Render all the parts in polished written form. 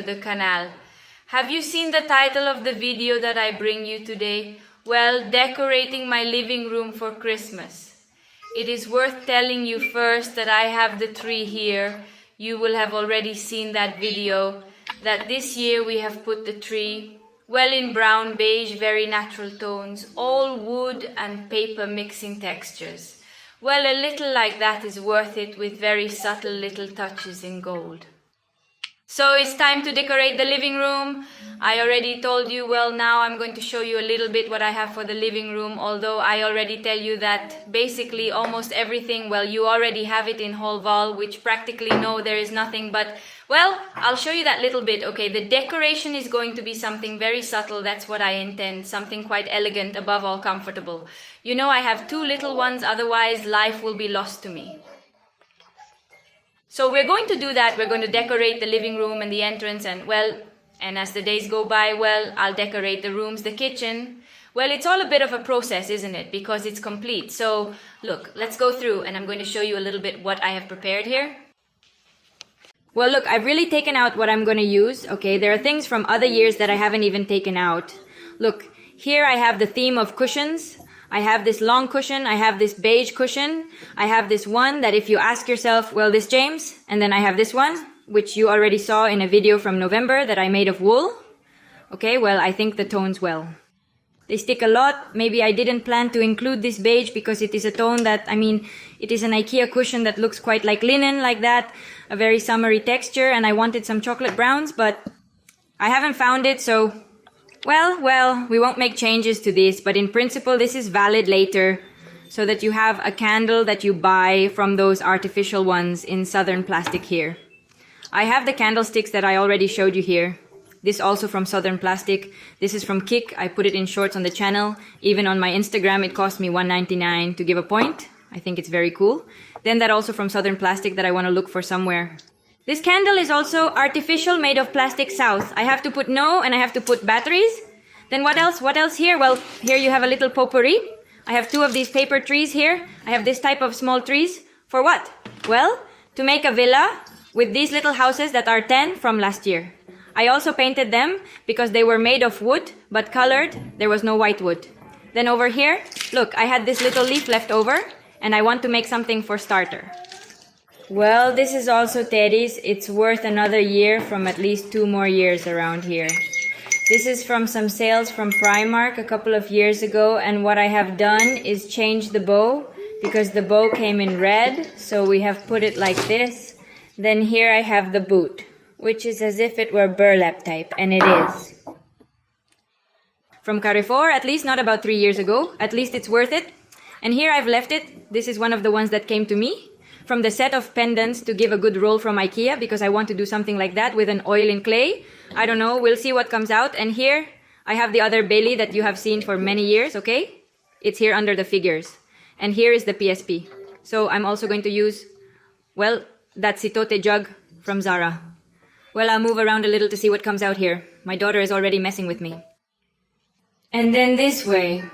the canal. Have you seen the title of the video that I bring you today? Well, decorating my living room for Christmas. It is worth telling you first that I have the tree here. You will have already seen that video, that this year we have put the tree well in brown, beige, very natural tones, all wood and paper mixing textures. Well, a little like that is worth it with very subtle little touches in gold. So it's time to decorate the living room. I already told you, well, now I'm going to show you a little bit what I have for the living room, although I already tell you that basically almost everything, well, you already have it in whole wall, which practically no, there is nothing, but, well, I'll show you that little bit. Okay, the decoration is going to be something very subtle, that's what I intend, something quite elegant, above all comfortable. You know, I have two little ones, otherwise life will be lost to me. So we're going to do that. We're going to decorate the living room and the entrance and, well, and as the days go by, well, I'll decorate the rooms, the kitchen. Well, it's all a bit of a process, isn't it? Because it's complete. So, look, let's go through and I'm going to show you a little bit what I have prepared here. Well, look, I've really taken out what I'm going to use. Okay, there are things from other years that I haven't even taken out. Look, here I have the theme of cushions. I have this long cushion, I have this beige cushion, I have this one that if you ask yourself, well, this James, and then I have this one, which you already saw in a video from November that I made of wool. Okay, well, I think the tones well. They stick a lot. Maybe I didn't plan to include this beige because it is a tone that, I mean, it is an IKEA cushion that looks quite like linen, like that, a very summery texture, and I wanted some chocolate browns, but I haven't found it, so well, we won't make changes to this, but in principle, this is valid later, so that you have a candle that you buy from those artificial ones in Southern Plastic here. I have the candlesticks that I already showed you here. This also from Southern Plastic. This is from Kik. I put it in shorts on the channel. Even on my Instagram, it cost me $1.99 to give a point. I think it's very cool. Then that also from Southern Plastic that I want to look for somewhere. This candle is also artificial, made of plastic south. I have to put no, and I have to put batteries. Then what else? What else here? Well, here you have a little potpourri. I have two of these paper trees here. I have this type of small trees. For what? Well, to make a villa with these little houses that are 10 from last year. I also painted them because they were made of wood, but colored. There was no white wood. Then over here, look, I had this little leaf left over, and I want to make something for starter. Well, this is also Teddy's. It's worth another year from at least 2 more years around here. This is from some sales from Primark a couple of years ago, and what I have done is change the bow because the bow came in red, so we have put it like this. Then here I have the boot, which is as if it were burlap type, and it is. From Carrefour, at least not about 3 years ago. At least it's worth it. And here I've left it. This is one of the ones that came to me. From the set of pendants to give a good roll from IKEA, because I want to do something like that with an oil in clay. I don't know, we'll see what comes out. And here, I have the other Bailey that you have seen for many years, okay? It's here under the figures. And here is the PSP. So I'm also going to use, well, that Sitote jug from Zara. Well, I'll move around a little to see what comes out here. My daughter is already messing with me. And then this way.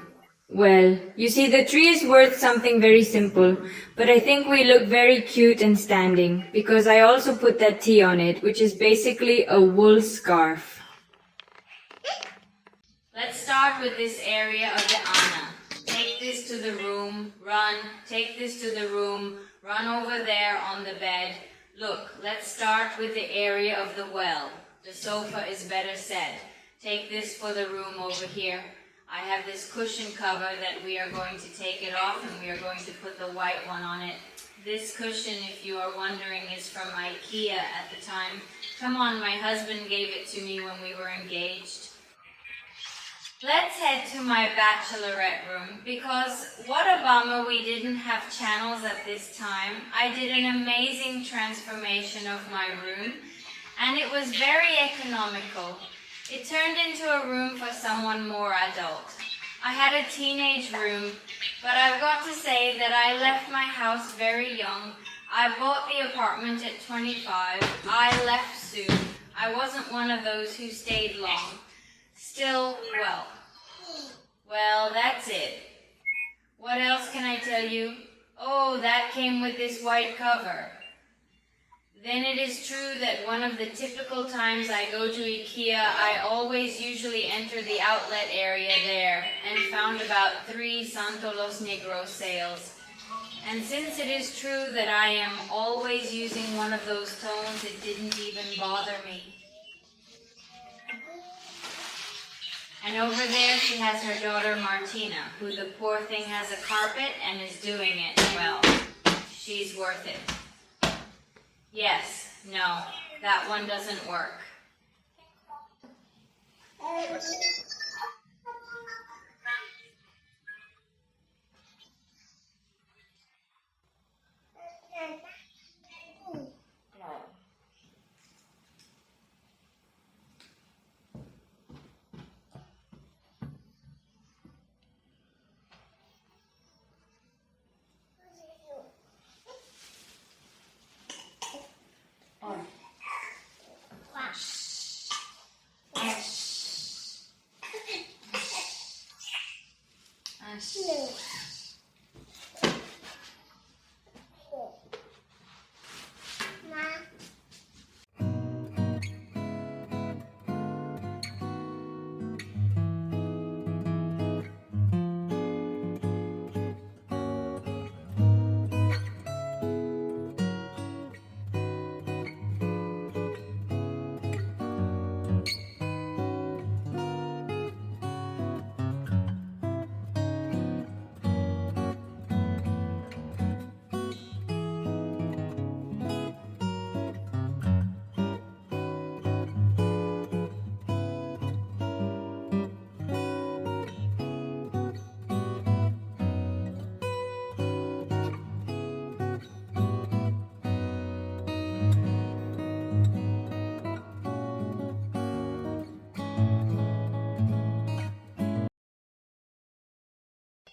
Well, you see, the tree is worth something very simple, but I think we look very cute and standing, because I also put that T on it, which is basically a wool scarf. Let's start with this area of the Anna. Take this to the room, run, take this to the room, run over there on the bed. Look, let's start with the area of the well. The sofa is better said. Take this for the room over here. I have this cushion cover that we are going to take it off and we are going to put the white one on it. This cushion, if you are wondering, is from IKEA at the time. Come on, my husband gave it to me when we were engaged. Let's head to my bachelorette room, because what a bummer we didn't have channels at this time. I did an amazing transformation of my room, and it was very economical. It turned into a room for someone more adult. I had a teenage room, but I've got to say that I left my house very young. I bought the apartment at 25. I left soon. I wasn't one of those who stayed long. Still, well, that's it. What else can I tell you? Oh, that came with this white cover. Then it is true that one of the typical times I go to IKEA, I always usually enter the outlet area there and found about 3 Santo Los Negros sales. And since it is true that I am always using one of those tones, it didn't even bother me. And over there she has her daughter Martina, who the poor thing has a carpet and is doing it well. She's worth it. Yes, no, that one doesn't work.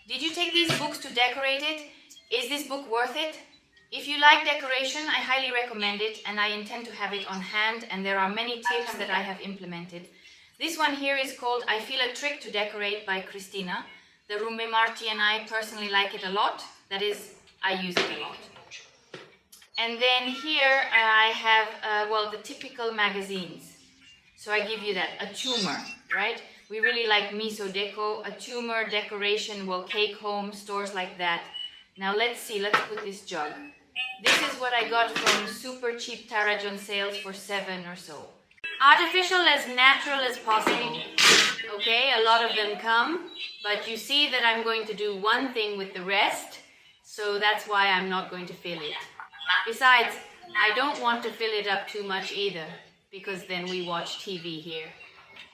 Did you take these books to decorate it? Is this book worth it? If you like decoration, I highly recommend it, and I intend to have it on hand, and there are many tips that I have implemented. This one here is called I Feel a Trick to Decorate by Christina. The roommate Marty and I personally like it a lot. That is, I use it a lot. And then here I have, well, the typical magazines. So I give you that, a tumor, right? We really like miso deco, a tumor, decoration, well, cake home, stores like that. Now let's see, let's put this jug. This is what I got from super cheap Tarajon sales for 7 or so. Artificial, as natural as possible. Okay, a lot of them come, but you see that I'm going to do one thing with the rest, so that's why I'm not going to fill it. Besides, I don't want to fill it up too much either, because then we watch TV here,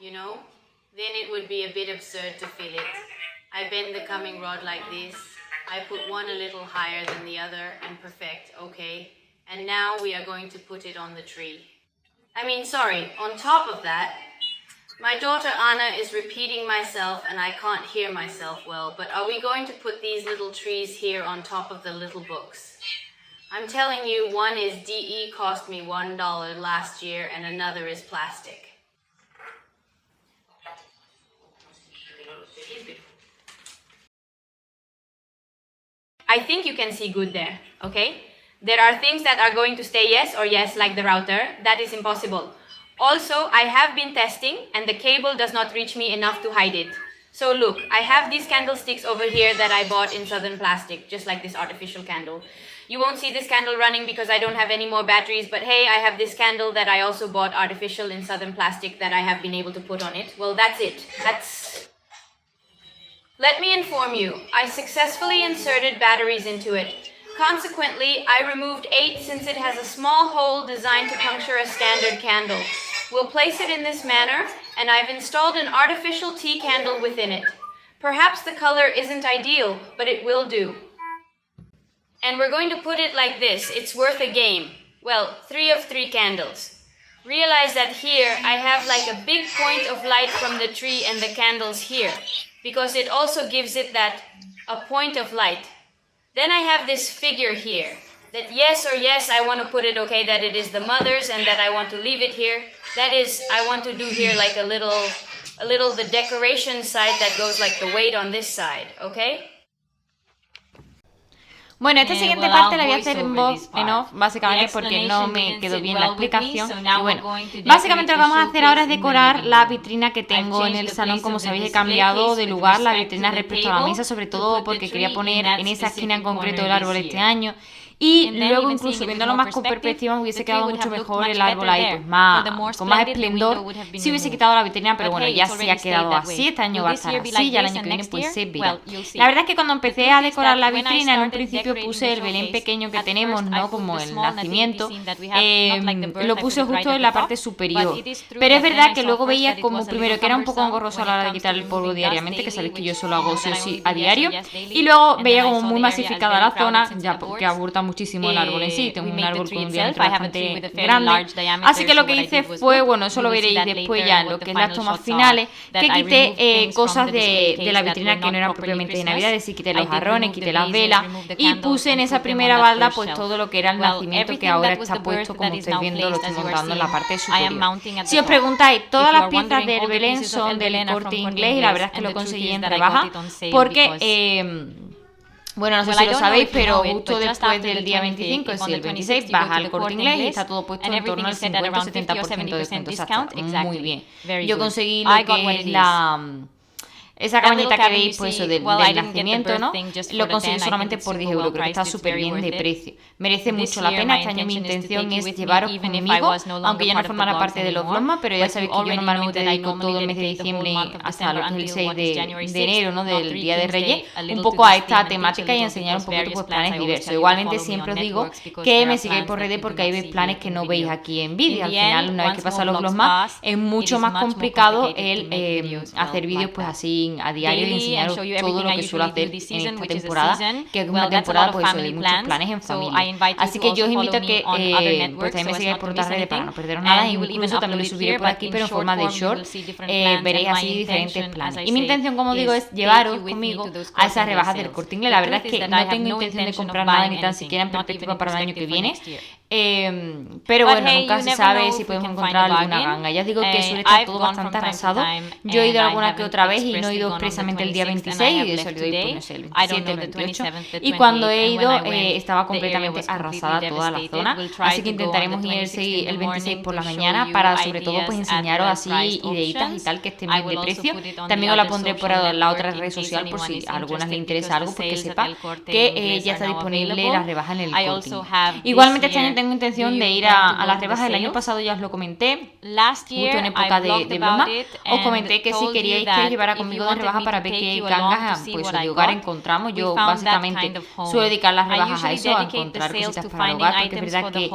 you know? Then it would be a bit absurd to fill it. I bend the coming rod like this. I put one a little higher than the other and perfect, okay. And now we are going to put it on the tree. On top of that, my daughter Anna is repeating myself and I can't hear myself well, but are we going to put these little trees here on top of the little books? I'm telling you, one is DE, cost me $1 last year, and another is plastic. I think you can see good there, okay? There are things that are going to stay yes or yes, like the router. That is impossible. Also, I have been testing and the cable does not reach me enough to hide it. So look, I have these candlesticks over here that I bought in Southern Plastic, just like this artificial candle. You won't see this candle running because I don't have any more batteries, but hey, I have this candle that I also bought artificial in Southern Plastic that I have been able to put on it. Well, that's it. Let me inform you, I successfully inserted batteries into it. Consequently, I removed 8 since it has a small hole designed to puncture a standard candle. We'll place it in this manner, and I've installed an artificial tea candle within it. Perhaps the color isn't ideal, but it will do. And we're going to put it like this. It's worth a game. Well, 3 of 3 candles. Realize that here I have like a big point of light from the tree and the candles here, because it also gives it a point of light. Then I have this figure here, that yes or yes, I want to put it, okay, that it is the mother's and that I want to leave it here. That is, I want to do here like a little the decoration side that goes like the weight on this side, okay? Bueno, esta siguiente parte la voy a hacer en voz en off, básicamente porque no me quedó bien la explicación. Y bueno, básicamente lo que vamos a hacer ahora es decorar la vitrina que tengo en el salón. Como sabéis, he cambiado de lugar la vitrina respecto a la mesa, sobre todo porque quería poner en esa esquina en concreto el árbol este año. Y luego, incluso viéndolo más con perspectiva, me hubiese quedado mucho mejor el árbol ahí, pues más, con más esplendor, si hubiese quitado la vitrina, pero bueno, ya se ha quedado así. Este año va a estar así, ya el año que viene pues se verá. La verdad es que cuando empecé a decorar la vitrina, en un principio puse el Belén pequeño que tenemos, ¿no? Como el nacimiento, lo puse justo en la parte superior. Pero es verdad que luego veía como, primero, que era un poco engorroso a la hora de quitar el polvo diariamente, que sabéis que yo eso lo hago sí o sí a diario, y luego veía como muy masificada la zona, ya porque aburta muchísimo el árbol en sí. Tengo un árbol con un diámetro bastante grande, así que lo que hice fue, bueno, eso lo veréis después ya en lo que es las tomas finales, que quité cosas de la vitrina que no eran propiamente de Navidad, es decir, quité los jarrones, quité las velas y puse en esa primera balda pues todo lo que era el nacimiento, que ahora está puesto, como estáis viendo, lo estoy montando en la parte superior. Si os preguntáis, todas las piezas del Belén son del Corte Inglés y la verdad es que lo conseguí en rebaja porque bueno, no sé si lo sabéis, pero justo después del día 25, es decir, el 26, baja el Corte Inglés y está todo puesto en torno al 50-70% de descuento. O sea, está muy bien. Yo conseguí lo que es esa cabañita que veis, pues eso del nacimiento, ¿no? Lo conseguí solamente por 10 euros, creo que está súper bien de precio. Merece mucho la pena. Este año mi intención es llevaros conmigo, aunque ya no formará parte de los vlogs, pero ya sabéis que yo normalmente dedico todo el mes de diciembre hasta lo que es el 6 de enero, ¿no? Del Día de Reyes, un poco a esta temática y a enseñar un poquito pues planes diversos. Igualmente siempre os digo que me sigáis por redes porque ahí veis planes que no veis aquí en vídeo. Al final, una vez que pasan los vlogs más, es mucho más complicado el hacer vídeos pues así a diario y enseñaros todo lo que suelo hacer en esta temporada, que es una temporada pues de muchos planes en familia. Así que yo os invito a que pues también me sigáis por otras redes para no perderos nada, incluso también lo subiré por aquí pero en forma de short, veréis así diferentes planes. Y mi intención, como digo, es llevaros conmigo a esas rebajas del Corte Inglés. La verdad es que no tengo intención de comprar nada ni tan siquiera en perspectiva para el año que viene, pero bueno, nunca se sabe si podemos encontrar alguna ganga. Ya os digo que suele estar todo bastante arrasado. Yo he ido alguna que otra vez y no he ido expresamente el día 26, y he salido ir, pues, no sé, el 27, el 28, y cuando he ido estaba completamente arrasada toda la zona, así que intentaremos ir el 26 por la mañana para sobre todo pues enseñaros así ideitas y tal que estén bien de precio. También os la pondré por la otra red social por si a algunas les interesa algo, porque sepa que ya está disponible la rebaja en el Corte. Igualmente este año tengo intención de ir a las rebajas. El año pasado ya os lo comenté, justo en época de broma, os comenté que si queríais que os llevara conmigo de rebaja para ver qué gangas pues de hogar encontramos. Yo básicamente suelo dedicar las rebajas a eso, a encontrar cositas para el hogar, porque es verdad que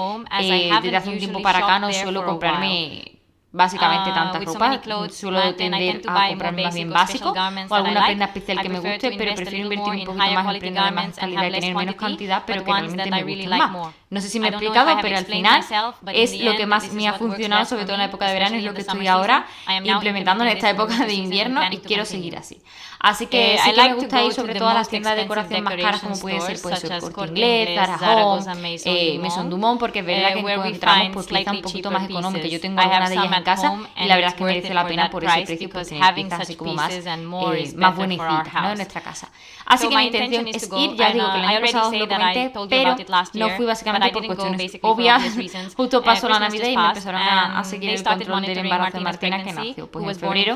desde hace un tiempo para acá no suelo comprarme básicamente tantas ropas, suelo tender a comprarme más bien básico o alguna prenda especial que me guste, pero prefiero invertir un poquito más en prendas de más calidad y tener menos cantidad, pero que realmente me gusten más. No sé si me he explicado, pero al final es lo que más me ha funcionado, sobre todo en la época de verano, es lo que estoy ahora implementando en esta época de invierno y quiero seguir así. Así que sí que me gusta ir sobre todo a las tiendas de decoración más caras, como puede ser pues el Corte Inglés, Zara Home, Maison Dumont, porque es verdad que encontramos pues piezas un poquito más económicas. Yo tengo algunas de ellas en casa y la verdad es que merece la pena por ese precio, pues tener piezas así como más buenecitas, ¿no? En nuestra casa. Así que mi intención es ir, ya digo que el año pasado os lo comenté, pero no fui básicamente por cuestiones obvias. Justo pasó la Navidad y me empezaron a seguir el control del embarazo de Martina, que nació pues en febrero,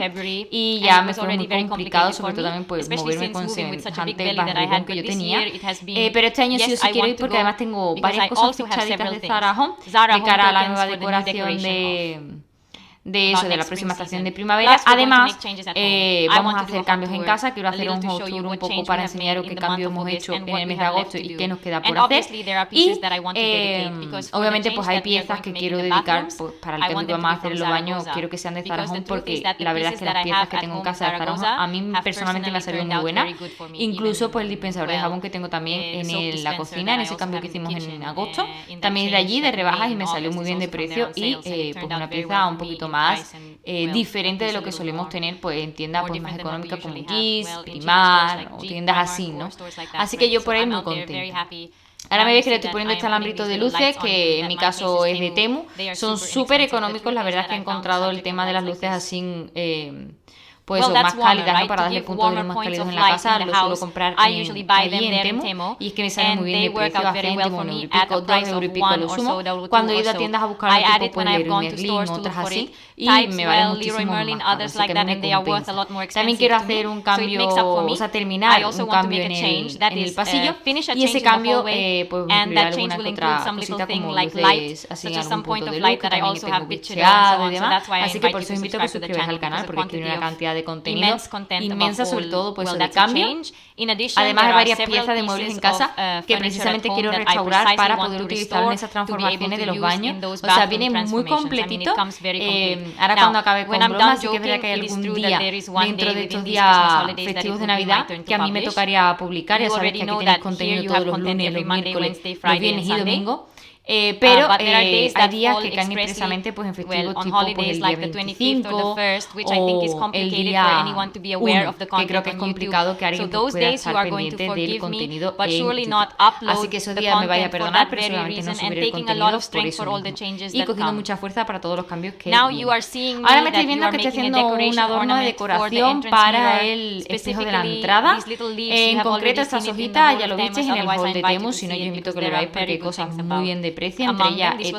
y ya me fue muy complicado, sobre todo también pues moverme con semejante barrigón que yo tenía. Pero este año sí o sí quiero ir porque además tengo varias cosas fichaditas de Zara Home de cara a la nueva decoración de eso, de la próxima estación de primavera. Además, vamos a hacer cambios en casa. Quiero hacer un house tour un poco para enseñaros qué cambios hemos hecho en el mes de agosto y qué nos queda por hacer. Y obviamente pues hay piezas que quiero dedicar pues, para el cambio que vamos a hacer en los baños. Quiero que sean de Zara Home porque la verdad es que las piezas que tengo en casa de Zara Home a mí personalmente me ha salido muy buena. Incluso pues el dispensador de jabón que tengo también en la cocina, en ese cambio que hicimos en agosto, también de allí de rebajas y me salió muy bien de precio y pues una pieza un poquito más diferente de lo que solemos tener pues en tiendas pues más económicas como Gis, Primar o tiendas así, ¿no? Así que yo por ahí muy contenta. Ahora me veis que le estoy poniendo este alambrito de luces, que en mi caso es de Temu. Son súper económicos, la verdad es que he encontrado el tema de las luces así pues eso, más cálidas, ¿no? Para darle puntos de luz más cálidos en la casa, lo suelo comprar allí en Temu, y es que me salen muy bien de precio, a 100, 1 euro y pico, 2 euros y pico lo sumo. Cuando he ido a tiendas a buscar algo tipo pues Leroy Merlin, otras así, y me vale muchísimo más caro, así que me compensa. También quiero hacer un cambio, o sea, terminar un cambio en el pasillo, y ese cambio pues incluirá alguna que otra cosita como luces así, algún punto de luz que también tengo bicheado y demás, así que por eso os invito a que suscribáis al canal, porque tiene una cantidad de contenido inmensa, sobre todo pues de cambio. Además hay varias piezas de muebles en casa que precisamente quiero restaurar para poder utilizar en esas transformaciones de los baños, o sea, viene muy completito. Ahora cuando acabe con bromas, sí que es verdad que hay algún día dentro de estos días festivos de Navidad que a mí me tocaría publicar, ya sabéis que aquí tenéis contenido todos los lunes, los miércoles, los viernes y domingos. Pero hay días que caen expresamente pues en festivos tipo pues, el día 25 o el día 1, que creo que es complicado que alguien pues, pueda estar pendiente del contenido en YouTube. Así que esos días me vaya a perdonar, pero seguramente no subiré el contenido por eso mismo. Y cogiendo mucha fuerza para todos los cambios que ahora me estáis viendo que estoy haciendo un adorno de decoración para el espejo de la entrada. En concreto estas hojitas ya lo visteis en el haul de Temu, si no yo invito a que lo veáis porque hay cosas muy bien de precio, entre ellas hecho,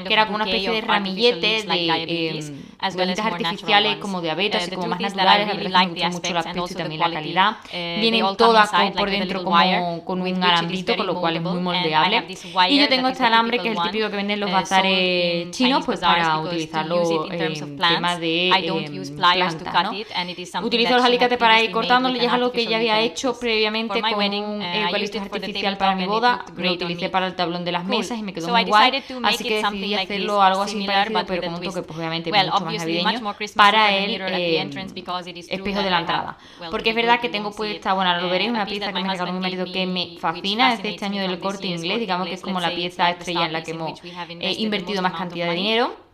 que era como una especie de ramilletes de bolitas artificiales como de abetos y como más naturales. La verdad es que me gusta mucho el aspecto y también la calidad. Vienen todas por dentro como con un alambrito, con lo cual es muy moldeable. Y yo tengo este alambre que es el típico que venden en los bazares chinos pues para utilizarlo en temas de plantas, ¿no? Utilizo los alicates para ir cortándolo, y es algo que ya había hecho previamente con un eucalipto artificial para mi boda. Lo utilicé para el tablón de las mesas y me quedó muy guay, así que decidí hacerlo algo así parecido, pero con un toque pues obviamente mucho más navideño para el espejo de la entrada, porque es verdad que tengo puesta, bueno, ahora lo veréis, una pieza que me regaló mi marido que me fascina, es de este año del Corte Inglés, digamos que es como la pieza estrella en la que hemos invertido más cantidad de dinero.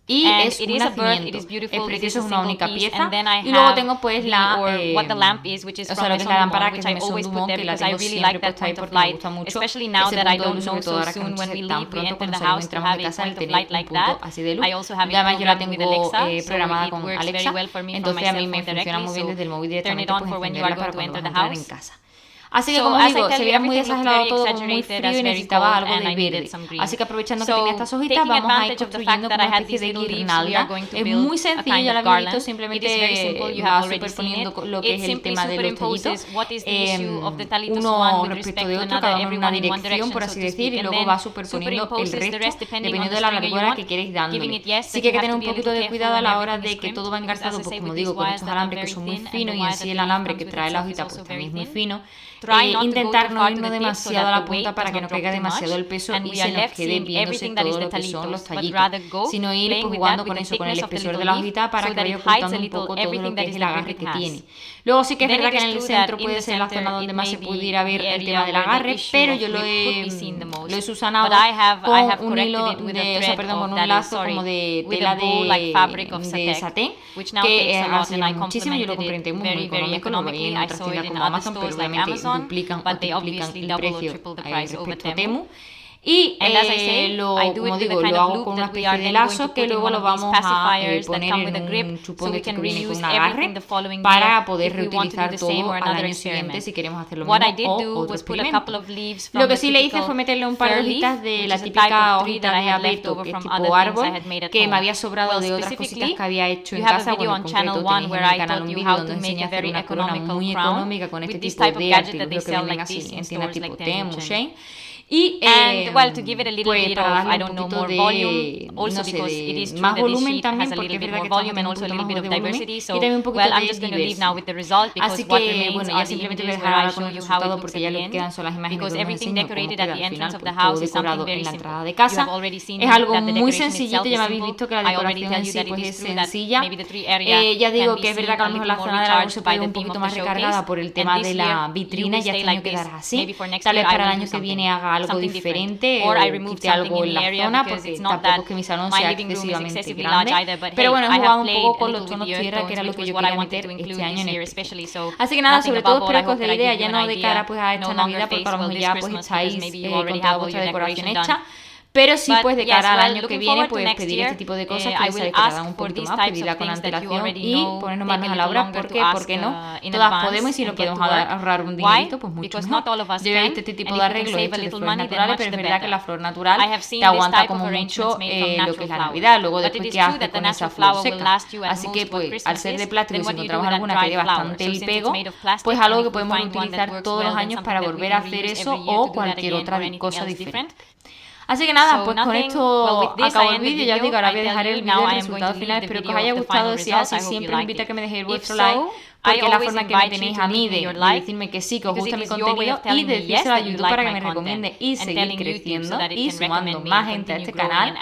Y es un nacimiento, es precioso, es una única pieza. Y luego tengo pues la, o sea, lo que es la lámpara, que es de Maison Dumont, que la tengo siempre puesta ahí porque me gusta mucho ese punto de luz, sobre todo ahora que anochece tan pronto cuando salimos, entramos de casa, el tener un punto así de luz. Y además yo la tengo programada con Alexa, entonces a mí me funciona muy bien desde el móvil directamente pues encenderla para cuando vas a entrar en casa. Así que como digo, se veía muy exagerado todo, como muy frío, y necesitaba algo de verde. Así que aprovechando que tenía estas hojitas, vamos a ir construyendo como una especie de guirnalda. Es muy sencillo, ya lo habéis visto, simplemente va superponiendo lo que es el tema de los tallitos, uno respecto de otro, cada uno en una dirección, por así decir, y luego va superponiendo el resto, dependiendo de la largura que queréis dándole. Sí que hay que tener un poquito de cuidado a la hora de que todo va engarzado, pues como digo, con estos alambres que son muy finos, y en sí el alambre que trae la hojita pues también es muy fino. Intentar no irnos demasiado a la punta para que no caiga demasiado el peso y se nos quede viéndose todo lo que son los tallitos, sino ir pues jugando con eso, con el espesor de la hojita, para que vaya ocultando un poco todo lo que es el agarre que tiene. Luego sí que es verdad que en el centro puede ser la zona donde más se pudiera ver el tema del agarre, pero yo lo he subsanado con un hilo de, o sea, perdón, con un lazo como de tela de satén, que ha muchísimo. Yo lo compré en Temu, muy económico, lo veis en otras tiendas como Amazon, pero obviamente duplican o triplican el precio respecto a Temu. Y como digo, lo hago con una especie de lazo que luego lo vamos a poner en un chupón de este que viene con un agarre para poder reutilizar todo al año siguiente si queremos hacer lo mismo o otro experimento. Lo que sí le hice fue meterle un par de hojitas de la típica hojita de abeto, que es tipo árbol, que me había sobrado de otras cositas que había hecho en casa. Bueno, en concreto tenéis en mi canal un vídeo donde enseño a hacer una corona muy económica con este tipo de artículos que venden así en tiendas tipo Temu, Shein. Y pues para darle un poquito de, no sé, de más volumen también, porque es verdad que estamos teniendo un poquito más de volumen y también un poquito de diversidad. Así que bueno, ya simplemente voy a dejar ahora con el resultado, porque ya lo que quedan son las imágenes que os enseño cómo queda al final, pues todo decorado en la entrada de casa. Es algo muy sencillito, ya me habéis visto que la decoración en sí pues es sencilla. Ya digo que es verdad que a lo mejor la zona del árbol se puede ir un poquito más recargada por el tema de la vitrina, ya este año quedará así. Tal vez para el año que viene haga algo diferente o quite algo en la zona, porque tampoco es que mi salón sea excesivamente grande, pero bueno, he jugado un poco con los tonos tierra, que era lo que yo quería meter este año en especial. Así que nada, sobre todo espero que os dé la idea, ya no de cara pues a esta Navidad, porque a lo mejor ya pues estáis con toda vuestra decoración hecha, Pero sí, pues de cara al año que viene, pues pedir este tipo de cosas que ya sabéis que tardan un poquito más, pedirla con antelación y ponernos manos a la obra, porque, ¿por qué no? Todas podemos, y si nos podemos ahorrar un dinerito, pues mucho mejor. Yo he visto este tipo de arreglos hechos de flores naturales, pero es verdad que la flor natural te aguanta como mucho lo que es la Navidad. Luego después, ¿qué haces con esa flor seca? Así que, pues, al ser de plástico, si encontramos alguna que dé bastante el pego, pues algo que podemos utilizar todos los años para volver a hacer eso o cualquier otra cosa diferente. Así que nada, pues con esto acabo el vídeo. Ya os digo, ahora voy a dejar el vídeo del resultado final. Espero que os haya gustado. Si es así, siempre os invito a que me dejéis vuestro like, porque es la forma que me tenéis a mí de decirme que sí, que os gusta mi contenido, y de decírselo a YouTube para que me recomiende y seguir creciendo y sumando más gente a este canal.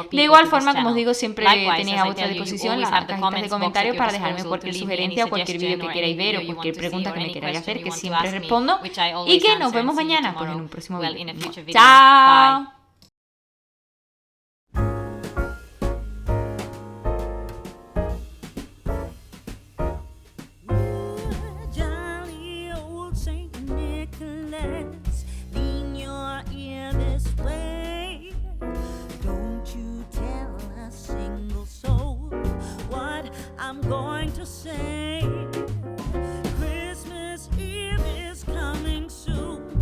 De igual forma, como os digo, siempre tenéis a vuestra disposición las cajitas de comentarios para dejarme cualquier sugerencia o cualquier vídeo que queráis ver o cualquier pregunta que me queráis hacer, que siempre respondo. Y que nos vemos mañana, pues en un próximo vídeo. ¡Chao! Lean your ear this way. Don't you tell a single soul what I'm going to say. Christmas Eve is coming soon.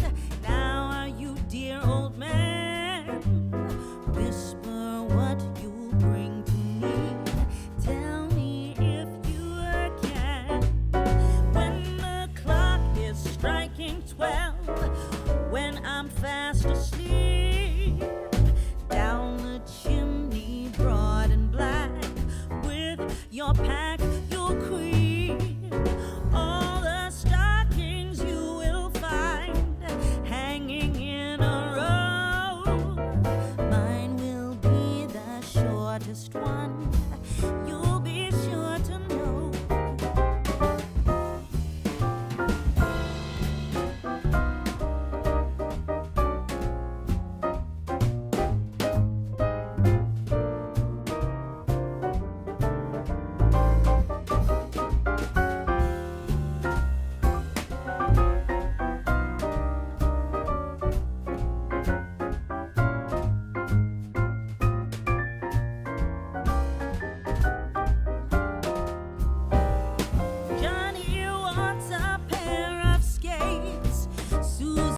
Now are you, dear old man? Whisper what you'll bring to me. Tell me if you can. When the clock is striking 12, when I'm fast